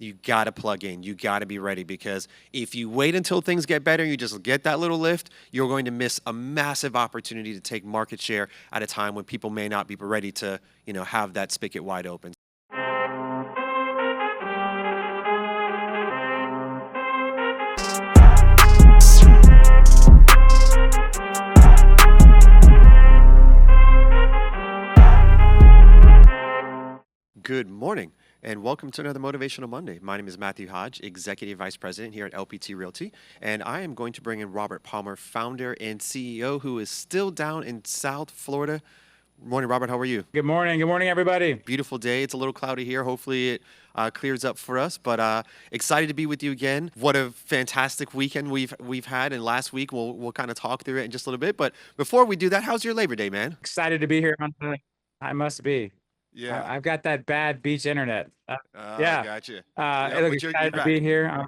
you got to plug in. You got to be ready, because if you wait until things get better, you just get that little lift, you're going to miss a massive opportunity to take market share at a time when people may not be ready to, have that spigot wide open. Good morning, and welcome to another Motivational Monday. My name is Matthew Hodge, Executive Vice President here at LPT Realty, and I am going to bring in Robert Palmer, founder and CEO, who is still down in South Florida. Morning, Robert. How are you? Good morning. Good morning, everybody. Beautiful day. It's a little cloudy here. Hopefully it clears up for us, but excited to be with you again. What a fantastic weekend we've had, and last week we'll kind of talk through it in just a little bit. But before we do that, how's your Labor Day, man? Excited to be here. I must be. Yeah. I've got that bad beach internet. Yeah. Gotcha. Look, But you're excited to back. be here.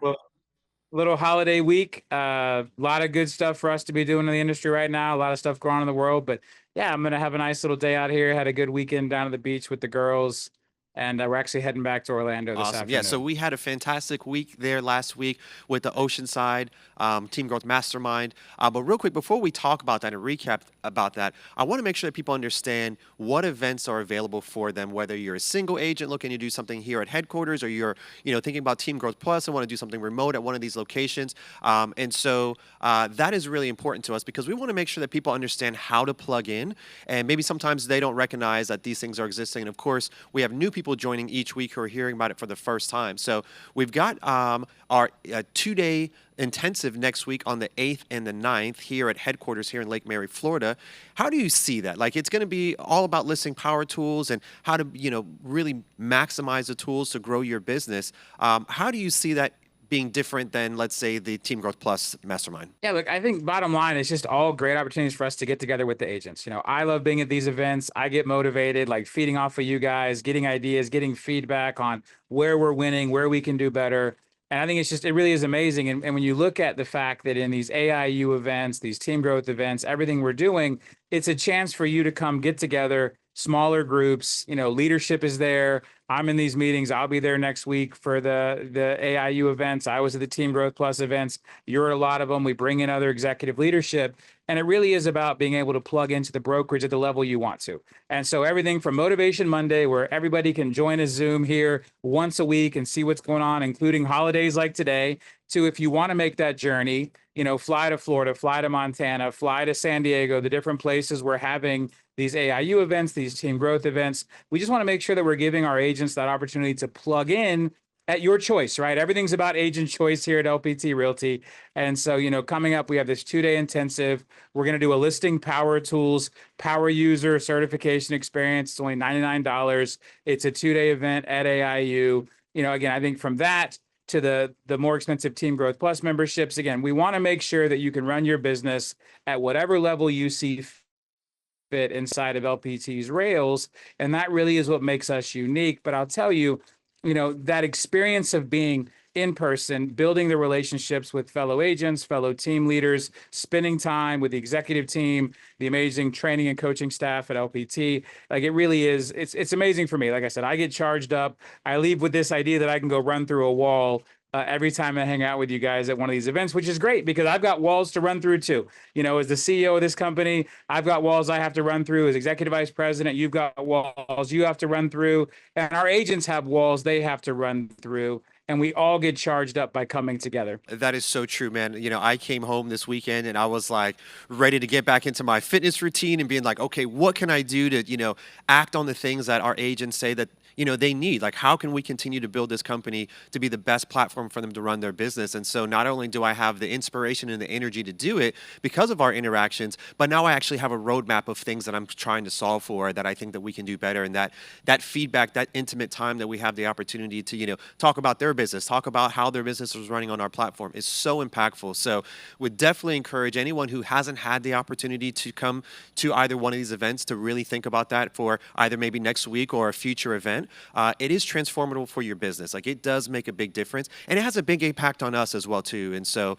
Little holiday week. A lot of good stuff for us to be doing in the industry right now. A lot of stuff going on in the world. But yeah, I'm gonna have a nice little day out here. Had a good weekend down at the beach with the girls, and we're actually heading back to Orlando this Awesome. afternoon. Yeah, so we had a fantastic week there last week with the Oceanside Team Growth Mastermind. But real quick, before we talk about that and recap about that, I want to make sure that people understand what events are available for them, whether you're a single agent looking to do something here at headquarters, or you're thinking about Team Growth Plus and want to do something remote at one of these locations. And so that is really important to us, because we want to make sure that people understand how to plug in. And maybe sometimes they don't recognize that these things are existing. And of course, we have new people joining each week who are hearing about it for the first time. So we've got our 2-day intensive next week on the 8th and the 9th here at headquarters here in Lake Mary, Florida. How do you see that? Like, it's going to be all about listing power tools and how to, really maximize the tools to grow your business. How do you see that being different than, let's say, the Team Growth Plus Mastermind? Yeah, look, I think bottom line, it's just all great opportunities for us to get together with the agents. I love being at these events. I get motivated, like feeding off of you guys, getting ideas, getting feedback on where we're winning, where we can do better. And I think it really is amazing. And when you look at the fact that in these AIU events, these team growth events, everything we're doing, it's a chance for you to come get together, smaller groups, leadership is there. I'm in these meetings. I'll be there next week for the AIU events. I was at the Team Growth Plus events. You're at a lot of them. We bring in other executive leadership. And it really is about being able to plug into the brokerage at the level you want to. And so everything from Motivation Monday, where everybody can join a Zoom here once a week and see what's going on, including holidays like today, to if you want to make that journey, fly to Florida, fly to Montana, fly to San Diego, the different places we're having these AIU events, these team growth events. We just want to make sure that we're giving our agents that opportunity to plug in at your choice, right? Everything's about agent choice here at LPT Realty. And so, coming up, we have this 2-day intensive. We're going to do a listing power tools, power user certification experience. It's only $99. It's a 2-day event at AIU. Again, I think from that to the more expensive Team Growth Plus memberships, again, we want to make sure that you can run your business at whatever level you see fit inside of LPT's rails. And that really is what makes us unique. But I'll tell you, that experience of being in person, building the relationships with fellow agents, fellow team leaders, spending time with the executive team, the amazing training and coaching staff at LPT. Like, it really is, it's amazing for me. Like I said, I get charged up. I leave with this idea that I can go run through a wall every time I hang out with you guys at one of these events, which is great because I've got walls to run through too. As the CEO of this company, I've got walls I have to run through. As executive vice president, you've got walls you have to run through. And our agents have walls they have to run through. And we all get charged up by coming together. That is so true, man. I came home this weekend and I was like ready to get back into my fitness routine and being like, okay, what can I do to, act on the things that our agents say that, they need? Like, how can we continue to build this company to be the best platform for them to run their business? And so not only do I have the inspiration and the energy to do it because of our interactions, but now I actually have a roadmap of things that I'm trying to solve for that I think that we can do better. And that feedback, that intimate time that we have the opportunity to, talk about their business, talk about how their business is running on our platform is so impactful. So would definitely encourage anyone who hasn't had the opportunity to come to either one of these events to really think about that for either maybe next week or a future event. event, it is transformative for your business. Like it does make a big difference, and it has a big impact on us as well too. And so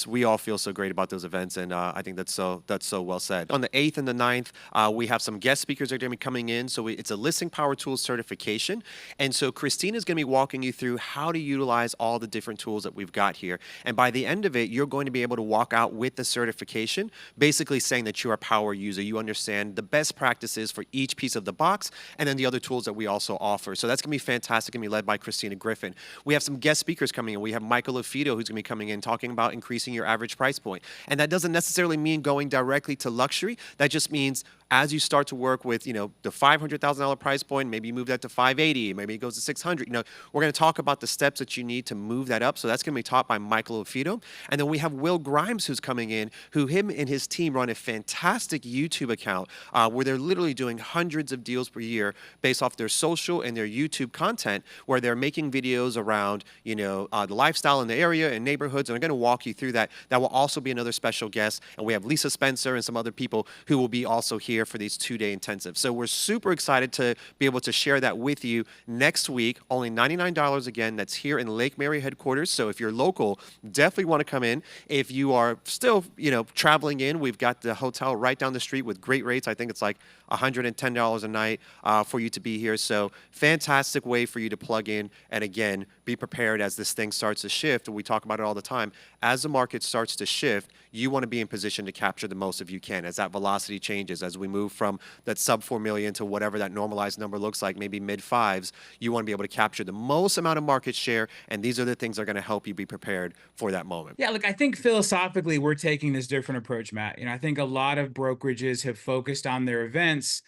we all feel so great about those events, and I think that's so well said. On the 8th and the 9th, we have some guest speakers that are going to be coming in. So it's a listing power tools certification, and so Christina is going to be walking you through how to utilize all the different tools that we've got here. And by the end of it, you're going to be able to walk out with the certification, basically saying that you're a power user. You understand the best practices for each piece of the box, and then the other tools that we also offer. So that's going to be fantastic. Going to be led by Christina Griffin. We have some guest speakers coming in. We have Michael Lafito, who's going to be coming in talking about increasing your average price point. And that doesn't necessarily mean going directly to luxury. That just means as you start to work with, the $500,000 price point, maybe you move that to 580, maybe it goes to 600. We're going to talk about the steps that you need to move that up. So that's going to be taught by Michael Lafito. And then we have Will Grimes, who's coming in, who him and his team run a fantastic YouTube account where they're literally doing hundreds of deals per year based off their social and their YouTube content, where they're making videos around, the lifestyle in the area and neighborhoods. And they're going to walk you through that. That will also be another special guest. And we have Lisa Spencer and some other people who will be also here for these 2-day intensives. So we're super excited to be able to share that with you next week. Only $99 again. That's here in Lake Mary headquarters. So if you're local, definitely want to come in. If you are still, traveling in, we've got the hotel right down the street with great rates. I think it's like $110 a night for you to be here. So fantastic way for you to plug in. And again, be prepared as this thing starts to shift. We talk about it all the time. As the market starts to shift, you want to be in position to capture the most if you can. As that velocity changes, as we move from that sub 4 million to whatever that normalized number looks like, maybe mid fives, you want to be able to capture the most amount of market share. And these are the things that are going to help you be prepared for that moment. Yeah, look, I think philosophically we're taking this different approach, Matt. I think a lot of brokerages have focused on their events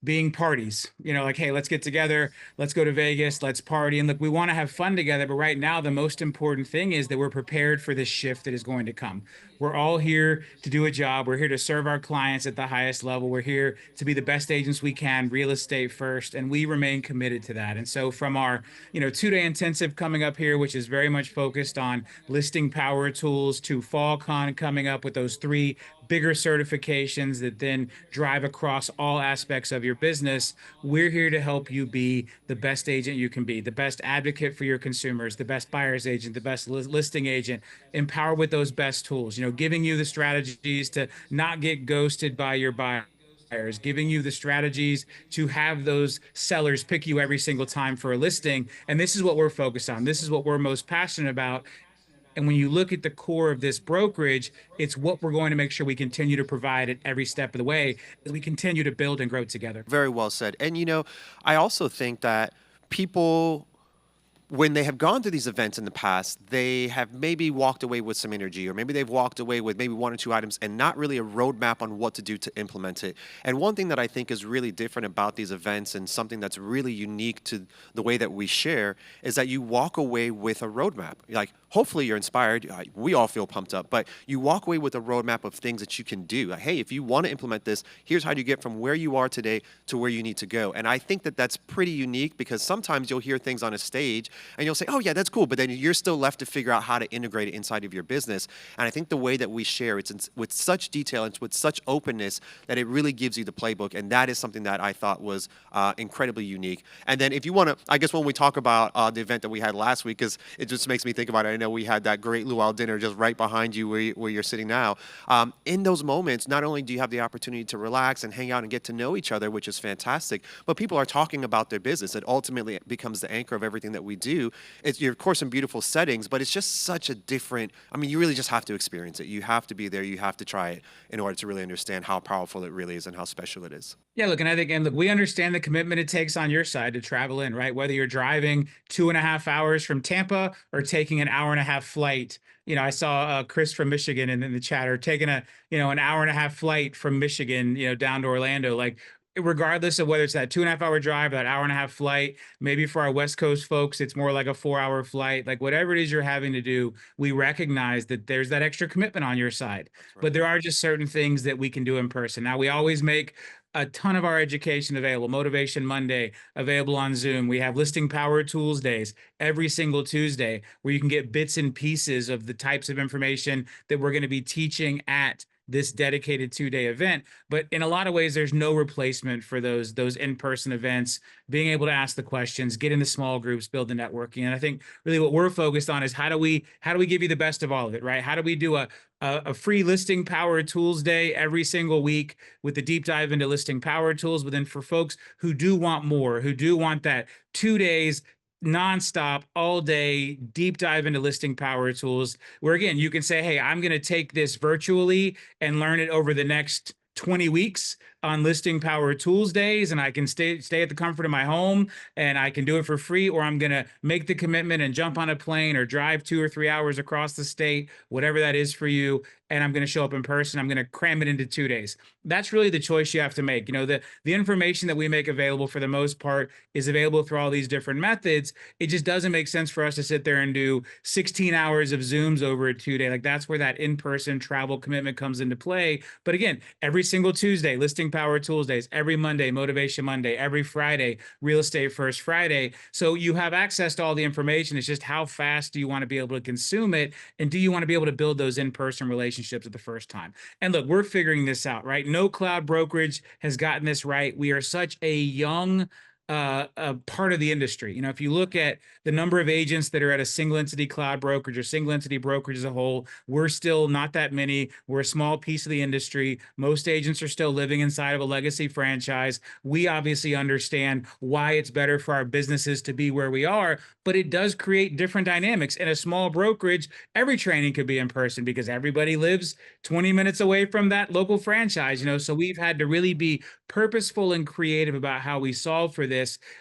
being parties, like, hey, let's get together, let's go to Vegas, let's party. And look, we want to have fun together. But right now, the most important thing is that we're prepared for this shift that is going to come. We're all here to do a job. We're here to serve our clients at the highest level. We're here to be the best agents we can, real estate first, and we remain committed to that. And so from our, 2-day intensive coming up here, which is very much focused on listing power tools, to Fall Con coming up with those 3 bigger certifications that then drive across all aspects of your business, we're here to help you be the best agent you can be, the best advocate for your consumers, the best buyer's agent, the best listing agent, empower with those best tools, giving you the strategies to not get ghosted by your buyers, giving you the strategies to have those sellers pick you every single time for a listing. And this is what we're focused on. This is what we're most passionate about. And when you look at the core of this brokerage, it's what we're going to make sure we continue to provide at every step of the way as we continue to build and grow together. Very well said. And, I also think that people, when they have gone through these events in the past, they have maybe walked away with some energy, or maybe they've walked away with maybe 1 or 2 items and not really a roadmap on what to do to implement it. And one thing that I think is really different about these events, and something that's really unique to the way that we share, is that you walk away with a roadmap. Like, hopefully you're inspired. We all feel pumped up, but you walk away with a roadmap of things that you can do. Like, hey, if you want to implement this, here's how you get from where you are today to where you need to go. And I think that that's pretty unique, because sometimes you'll hear things on a stage and you'll say, oh yeah, that's cool. But then you're still left to figure out how to integrate it inside of your business. And I think the way that we share, with such detail and with such openness that it really gives you the playbook. And that is something that I thought was incredibly unique. And then if you want to, I guess when we talk about the event that we had last week, because it just makes me think about it. I know we had that great luau dinner just right behind you where you're sitting now. In those moments, not only do you have the opportunity to relax and hang out and get to know each other, which is fantastic, but people are talking about their business. It ultimately becomes the anchor of everything that we do. You're, of course, in beautiful settings, but it's just such a different, you really just have to experience it. You have to be there. You have to try it in order to really understand how powerful it really is and how special it is. Yeah, look, and I think, and look, we understand the commitment it takes on your side to travel in, right? Whether you're driving 2.5 hours from Tampa or taking an hour-and-a-half flight. I saw Chris from Michigan in the chat, or taking an hour-and-a-half flight from Michigan, down to Orlando. Like, regardless of whether it's that 2.5 hour drive, that hour-and-a-half flight, maybe for our West Coast folks, it's more like a 4 hour flight. Like, whatever it is you're having to do, we recognize that there's that extra commitment on your side. Right. But there are just certain things that we can do in person. Now, we always make a ton of our education available. Motivation Monday available on Zoom. We have listing power tools days every single Tuesday, where you can get bits and pieces of the types of information that we're going to be teaching at this dedicated 2-day event. But in a lot of ways, there's no replacement for those in-person events, being able to ask the questions, get into small groups, build the networking. And I think really what we're focused on is how do we give you the best of all of it, right? How do we do a free listing power tools day every single week with the deep dive into listing power tools? But then for folks who do want more, who do want that 2 days nonstop, all day, deep dive into listing power tools, where again, you can say, hey, I'm going to take this virtually and learn it over the next 20 weeks on listing power tools days, and I can stay at the comfort of my home and I can do it for free, or I'm going to make the commitment and jump on a plane or drive 2 or 3 hours across the state, whatever that is for you, and I'm going to show up in person. I'm going to cram it into 2 days. That's really the choice you have to make. The information that we make available for the most part is available through all these different methods. It just doesn't make sense for us to sit there and do 16 hours of Zooms over a 2 day. Like, that's where that in-person travel commitment comes into play. But again, every single Tuesday, listing power tools days, every Monday, Motivation Monday, every Friday, Real Estate First Friday. So you have access to all the information. It's just how fast do you want to be able to consume it? And do you want to be able to build those in-person relationships at the first time? And look, we're figuring this out, right? No cloud brokerage has gotten this right. We are such a young part of the industry. If you look at the number of agents that are at a single entity cloud brokerage or single entity brokerage as a whole, we're still not that many. We're a small piece of the industry. Most agents are still living inside of a legacy franchise. We obviously understand why it's better for our businesses to be where we are, but it does create different dynamics. In a small brokerage, every training could be in person because everybody lives 20 minutes away from that local franchise. So we've had to really be purposeful and creative about how we solve for this.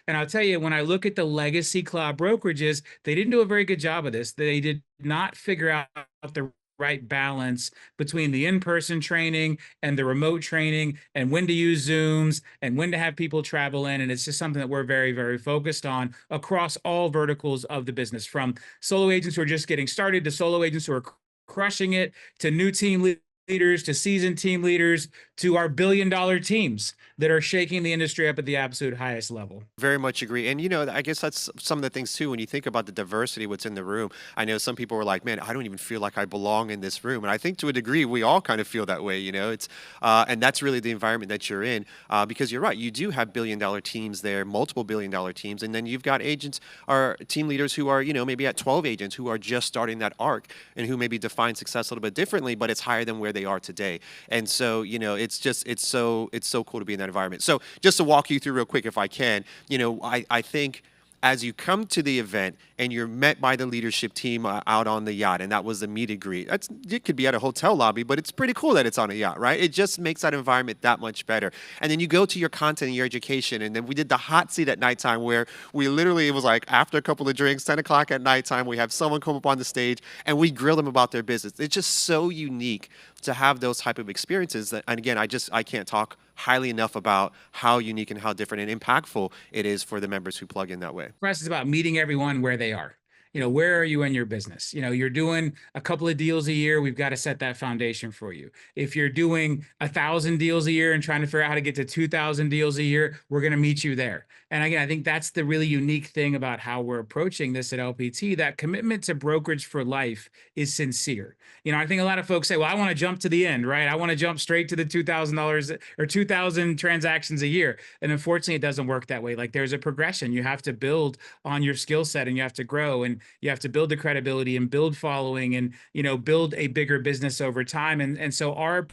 And I'll tell you, when I look at the legacy cloud brokerages, they didn't do a very good job of this. They did not figure out the right balance between the in-person training and the remote training, and when to use Zooms and when to have people travel in. And it's just something that we're very, very focused on across all verticals of the business, from solo agents who are just getting started to solo agents who are crushing it, to new team leaders, to seasoned team leaders, to our billion-dollar teams that are shaking the industry up at the absolute highest level. Very much agree. And, I guess that's some of the things too, when you think about the diversity, what's in the room. I know some people were like, man, I don't even feel like I belong in this room. And I think to a degree, we all kind of feel that way, and that's really the environment that you're in, because you're right. You do have billion-dollar teams there, multiple billion-dollar teams. And then you've got agents or team leaders who are, maybe at 12 agents who are just starting that arc and who maybe define success a little bit differently, but it's higher than where they are today. And so, it's so cool to be in that environment. So just to walk you through real quick, if I can, I think as you come to the event and you're met by the leadership team out on the yacht, and that was the meet and greet. It could be at a hotel lobby, but it's pretty cool that it's on a yacht, right? It just makes that environment that much better. And then you go to your content and your education, and then we did the hot seat at nighttime, where we literally, it was like after a couple of drinks, 10 o'clock at nighttime, we have someone come up on the stage and we grill them about their business. It's just so unique to have those type of experiences. And again, I can't talk highly enough about how unique and how different and impactful it is for the members who plug in that way. For us, it's about meeting everyone where they are. Where are you in your business? You're doing a couple of deals a year. We've got to set that foundation for you. If you're doing 1,000 deals a year and trying to figure out how to get to 2,000 deals a year, we're going to meet you there. And again, I think that's the really unique thing about how we're approaching this at LPT. That commitment to brokerage for life is sincere. I think a lot of folks say, well, I want to jump to the end, right? I want to jump straight to the $2,000 or 2,000 transactions a year. And unfortunately, it doesn't work that way. Like, there's a progression. You have to build on your skill set, and you have to grow, and you have to build the credibility and build following, and build a bigger business over time. And so our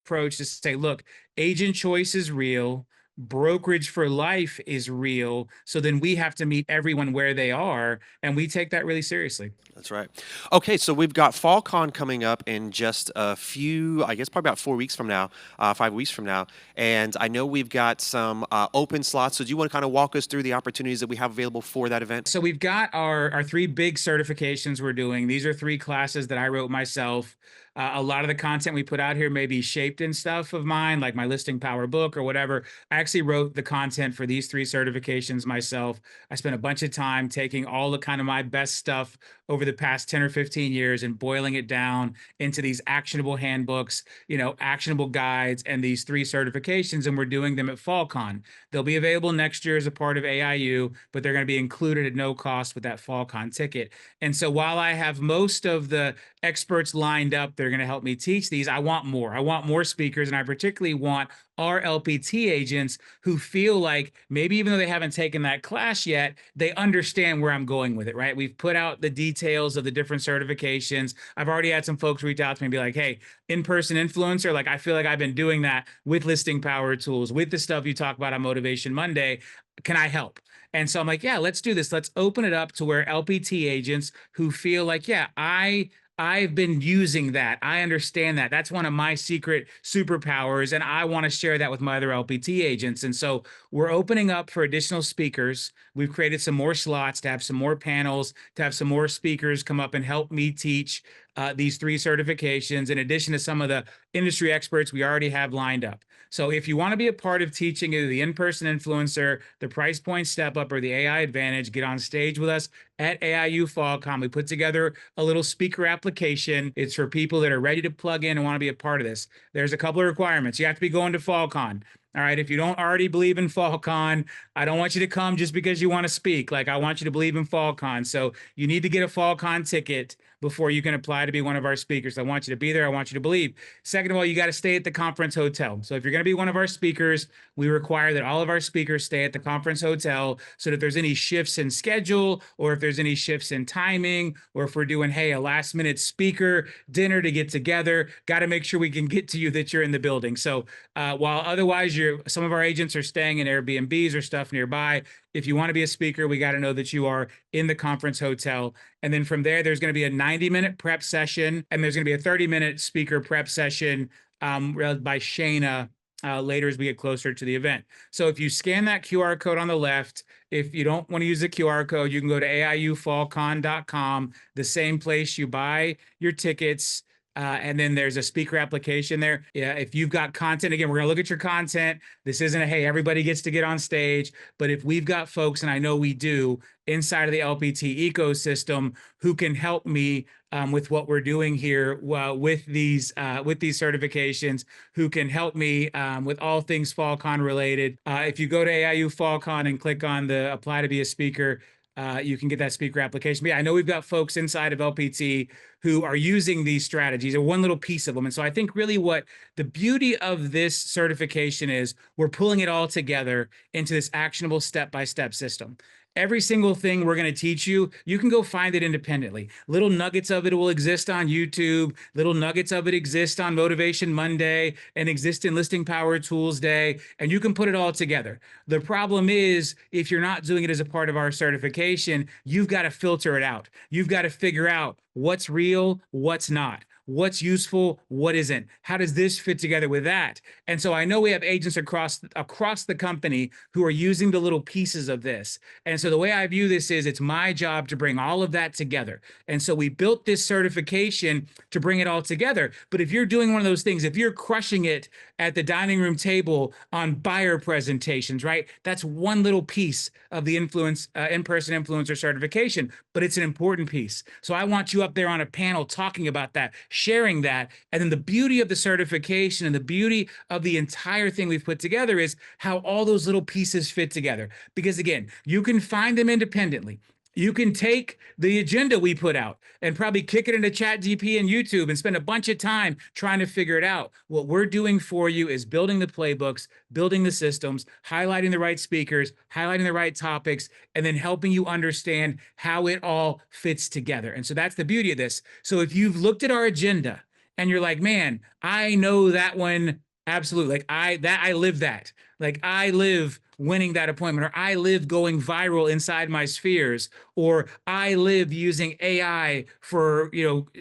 approach is to say, look, agent choice is real, brokerage for life is real. So then we have to meet everyone where they are, and we take that really seriously. That's right. Okay, so we've got FallCon coming up in just a few, I guess probably about 4 weeks from now, 5 weeks from now. And I know we've got some open slots. So do you want to kind of walk us through the opportunities that we have available for that event? So we've got our three big certifications we're doing. These are 3 classes that I wrote myself. A lot of the content we put out here may be shaped in stuff of mine, like my listing power book or whatever. I actually wrote the content for these 3 certifications myself. I spent a bunch of time taking all the kind of my best stuff over the past 10 or 15 years and boiling it down into these actionable handbooks, actionable guides, and these 3 certifications. And we're doing them at FallCon. They'll be available next year as a part of AIU, but they're going to be included at no cost with that FallCon ticket. And so while I have most of the experts lined up, they're are going to help me teach these. I want more. I want more speakers, and I particularly want our LPT agents who feel like maybe even though they haven't taken that class yet, they understand where I'm going with it, right? We've put out the details of the different certifications. I've already had some folks reach out to me and be like, hey, in-person influencer, like I feel like I've been doing that with listing power tools, with the stuff you talk about on Motivation Monday. Can I help? And so I'm like, yeah, let's do this. Let's open it up to where LPT agents who feel like, yeah, I've been using that. I understand that. That's one of my secret superpowers, and I want to share that with my other LPT agents. And so we're opening up for additional speakers. We've created some more slots to have some more panels, to have some more speakers come up and help me teach these 3 certifications, in addition to some of the industry experts we already have lined up. So if you want to be a part of teaching either the in-person influencer, the price point step up, or the AI advantage, get on stage with us at AIU FallCon. We put together a little speaker application. It's for people that are ready to plug in and want to be a part of this. There's a couple of requirements. You have to be going to FallCon. All right. If you don't already believe in FallCon, I don't want you to come just because you want to speak. Like, I want you to believe in FallCon. So you need to get a FallCon ticket before you can apply to be one of our speakers. I want you to be there. I want you to believe. Second of all, you got to stay at the conference hotel. So if you're going to be one of our speakers, we require that all of our speakers stay at the conference hotel, so that if there's any shifts in schedule, or if there's any shifts in timing, or if we're doing, hey, a last minute speaker dinner to get together, got to make sure we can get to you that you're in the building. So while otherwise some of our agents are staying in Airbnbs or stuff nearby, if you want to be a speaker, we got to know that you are in the conference hotel. And then from there, there's going to be a 90-minute prep session, and there's going to be a 30-minute speaker prep session by Shayna later as we get closer to the event. So if you scan that QR code on the left, if you don't want to use the QR code, you can go to AIUFallCon.com, the same place you buy your tickets. And then there's a speaker application there. Yeah, if you've got content, again, we're going to look at your content. This isn't a, hey, everybody gets to get on stage. But if we've got folks, and I know we do, inside of the LPT ecosystem who can help me with what we're doing here with these certifications, who can help me with all things FallCon related. If you go to AIU FallCon and click on the apply to be a speaker, you can get that speaker application. But yeah, I know we've got folks inside of LPT who are using these strategies, or one little piece of them. And so I think really what the beauty of this certification is, we're pulling it all together into this actionable step-by-step system. Every single thing we're going to teach you, you can go find it independently. Little nuggets of it will exist on YouTube. Little nuggets of it exist on Motivation Monday and exist in Listing Power Tools Day, and you can put it all together. The problem is, if you're not doing it as a part of our certification, you've got to filter it out. You've got to figure out what's real, what's not. What's useful, what isn't? How does this fit together with that? And so I know we have agents across the company who are using the little pieces of this. And so the way I view this is, it's my job to bring all of that together. And so we built this certification to bring it all together. But if you're doing one of those things, if you're crushing it at the dining room table on buyer presentations, right? That's one little piece of the in-person influencer certification, but it's an important piece. So I want you up there on a panel talking about that, sharing that. And then the beauty of the certification and the beauty of the entire thing we've put together is how all those little pieces fit together. Because again, you can find them independently. You can take the agenda we put out and probably kick it into ChatGPT and YouTube and spend a bunch of time trying to figure it out. What we're doing for you is building the playbooks, building the systems, highlighting the right speakers, highlighting the right topics, and then helping you understand how it all fits together. And so that's the beauty of this. So if you've looked at our agenda and you're like, man, I know that one absolutely. Like I live that. Like I live winning that appointment, or I live going viral inside my spheres, or I live using AI for,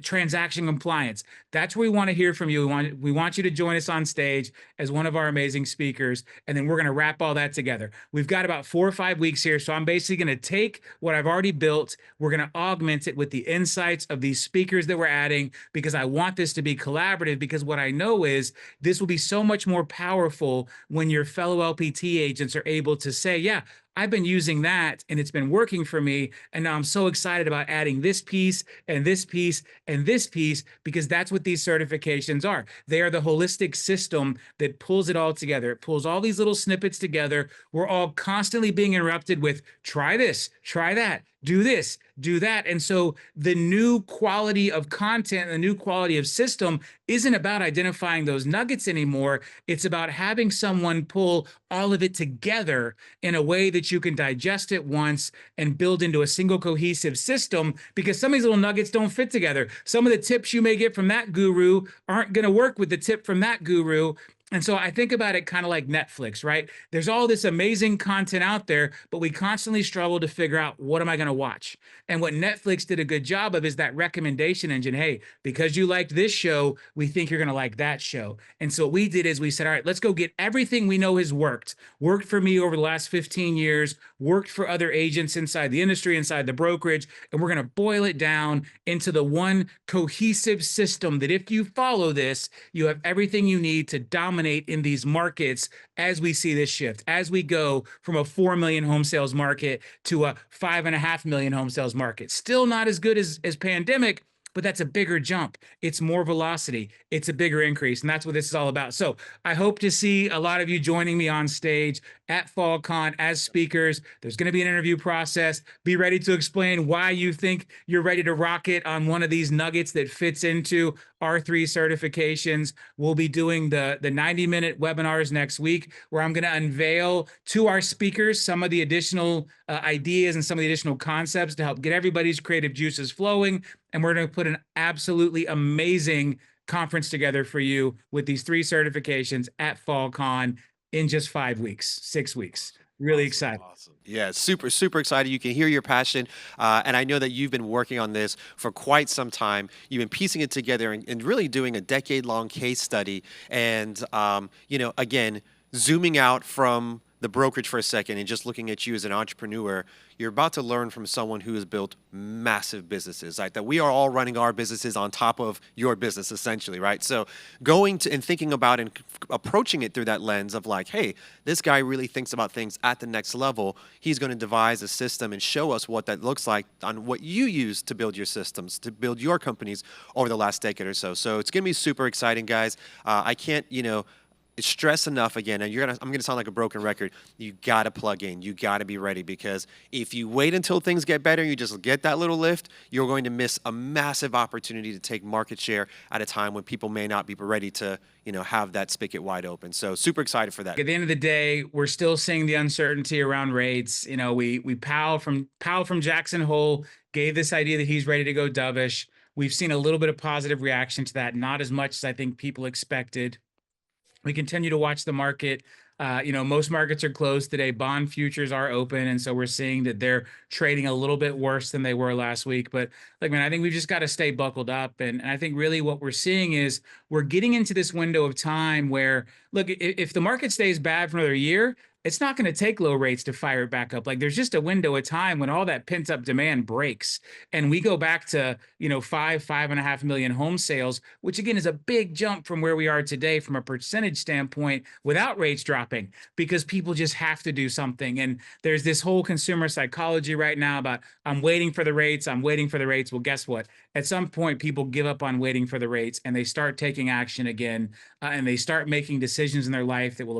transaction compliance. That's where we want to hear from you. We want you to join us on stage as one of our amazing speakers, and then we're going to wrap all that together. We've got about 4 or 5 weeks here, so I'm basically going to take what I've already built. We're going to augment it with the insights of these speakers that we're adding, because I want this to be collaborative, because what I know is this will be so much more powerful when your fellow LPT agents are able to say, yeah, I've been using that and it's been working for me. And now I'm so excited about adding this piece and this piece and this piece, because that's what these certifications are. They are the holistic system that pulls it all together. It pulls all these little snippets together. We're all constantly being interrupted with try this, try that, do this, do that. And so the new quality of content, the new quality of system isn't about identifying those nuggets anymore. It's about having someone pull all of it together in a way that you can digest it once and build into a single cohesive system, because some of these little nuggets don't fit together. Some of the tips you may get from that guru aren't going to work with the tip from that guru. And so I think about it kind of like Netflix, right? There's all this amazing content out there, but we constantly struggle to figure out, what am I going to watch? And what Netflix did a good job of is that recommendation engine. Hey, because you liked this show, we think you're going to like that show. And so what we did is we said, all right, let's go get everything we know has worked for me over the last 15 years, worked for other agents inside the industry, inside the brokerage, and we're going to boil it down into the one cohesive system that if you follow this, you have everything you need to dominate in these markets as we see this shift, as we go from a 4 million home sales market to a 5.5 million home sales market. Still not as good as pandemic, but that's a bigger jump. It's more velocity. It's a bigger increase. And that's what this is all about. So I hope to see a lot of you joining me on stage at FallCon as speakers. There's going to be an interview process. Be ready to explain why you think you're ready to rock it on one of these nuggets that fits into our 3 certifications. We'll be doing the 90-minute webinars next week, where I'm going to unveil to our speakers some of the additional ideas and some of the additional concepts to help get everybody's creative juices flowing. And we're going to put an absolutely amazing conference together for you with these 3 certifications at FallCon in just 5 weeks, 6 weeks. Really excited. Awesome. Yeah, super, super excited. You can hear your passion. And I know that you've been working on this for quite some time. You've been piecing it together and really doing a decade-long case study. And, again, zooming out from the brokerage for a second and just looking at you as an entrepreneur, you're about to learn from someone who has built massive businesses, right? That we are all running our businesses on top of your business, essentially, right? So going to and thinking about and approaching it through that lens of like, hey, this guy really thinks about things at the next level. He's going to devise a system and show us what that looks like on what you use to build your systems, to build your companies over the last decade or so. So it's going to be super exciting, guys. I can't, stress enough again, and I'm gonna sound like a broken record. You gotta plug in. You gotta be ready, because if you wait until things get better, you just get that little lift, you're going to miss a massive opportunity to take market share at a time when people may not be ready to, have that spigot wide open. So super excited for that. At the end of the day, we're still seeing the uncertainty around rates. We Powell from Jackson Hole gave this idea that he's ready to go dovish. We've seen a little bit of positive reaction to that, not as much as I think people expected. We continue to watch the market. Most markets are closed today. Bond futures are open, and so we're seeing that they're trading a little bit worse than they were last week. But I think we've just got to stay buckled up. And I think really what we're seeing is we're getting into this window of time where, look, if the market stays bad for another year, it's not going to take low rates to fire it back up. There's just a window of time when all that pent up demand breaks and we go back to, 5.5 million home sales, which again is a big jump from where we are today from a percentage standpoint without rates dropping, because people just have to do something. And there's this whole consumer psychology right now about I'm waiting for the rates. I'm waiting for the rates. Well, guess what? At some point, people give up on waiting for the rates and they start taking action again, and they start making decisions in their life that will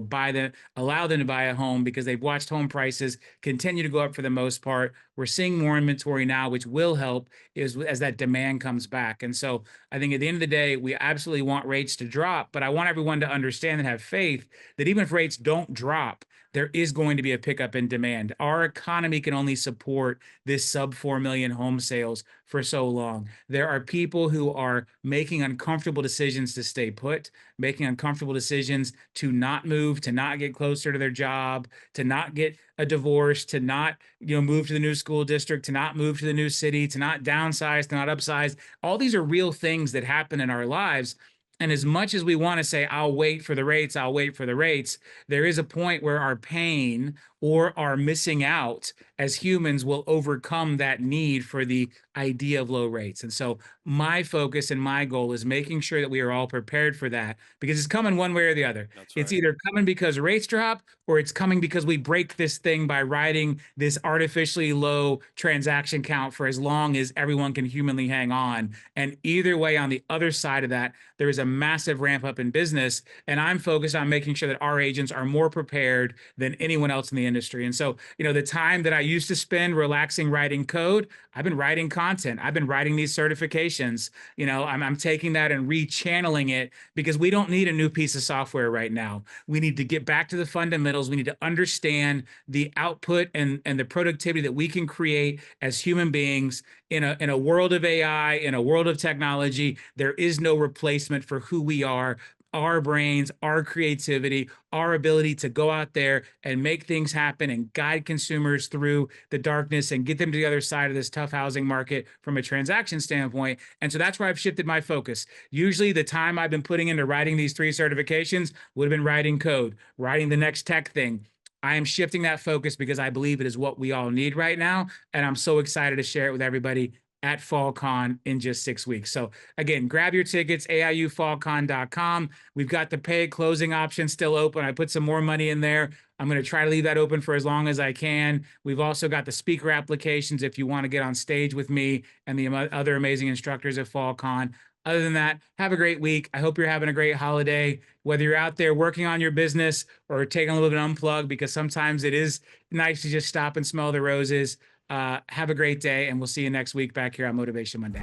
allow them to buy a home, because they've watched home prices continue to go up for the most part. We're seeing more inventory now, which will help as that demand comes back. And so I think at the end of the day, we absolutely want rates to drop, but I want everyone to understand and have faith that even if rates don't drop, there is going to be a pickup in demand. Our economy can only support this sub 4 million home sales for so long. There are people who are making uncomfortable decisions to stay put, making uncomfortable decisions to not move, to not get closer to their job, to not get a divorce, to not, move to the new school district, to not move to the new city, to not downsize, to not upsize. All these are real things that happen in our lives. And as much as we want to say, I'll wait for the rates, there is a point where our pain or are missing out as humans will overcome that need for the idea of low rates. And so my focus and my goal is making sure that we are all prepared for that, because it's coming one way or the other. That's It's right. either coming because rates drop, or it's coming because we break this thing by riding this artificially low transaction count for as long as everyone can humanly hang on. And either way, on the other side of that, there is a massive ramp up in business. And I'm focused on making sure that our agents are more prepared than anyone else in the industry. And so, the time that I used to spend relaxing writing code, I've been writing content. I've been writing these certifications. I'm taking that and rechanneling it, because we don't need a new piece of software right now. We need to get back to the fundamentals. We need to understand the output and the productivity that we can create as human beings in a world of AI, in a world of technology. There is no replacement for who we are, our brains, our creativity, our ability to go out there and make things happen and guide consumers through the darkness and get them to the other side of this tough housing market from a transaction standpoint. And so that's where I've shifted my focus. Usually the time I've been putting into writing these 3 certifications would have been writing code, writing the next tech thing. I am shifting that focus because I believe it is what we all need right now. And I'm so excited to share it with everybody at FallCon in just 6 weeks. So again, grab your tickets, AIUFallCon.com. We've got the paid closing option still open. I put some more money in there. I'm going to try to leave that open for as long as I can. We've also got the speaker applications if you want to get on stage with me and the other amazing instructors at FallCon. Other than that, have a great week. I hope you're having a great holiday, whether you're out there working on your business or taking a little bit unplugged, because sometimes it is nice to just stop and smell the roses. Have a great day, and we'll see you next week back here on Motivation Monday.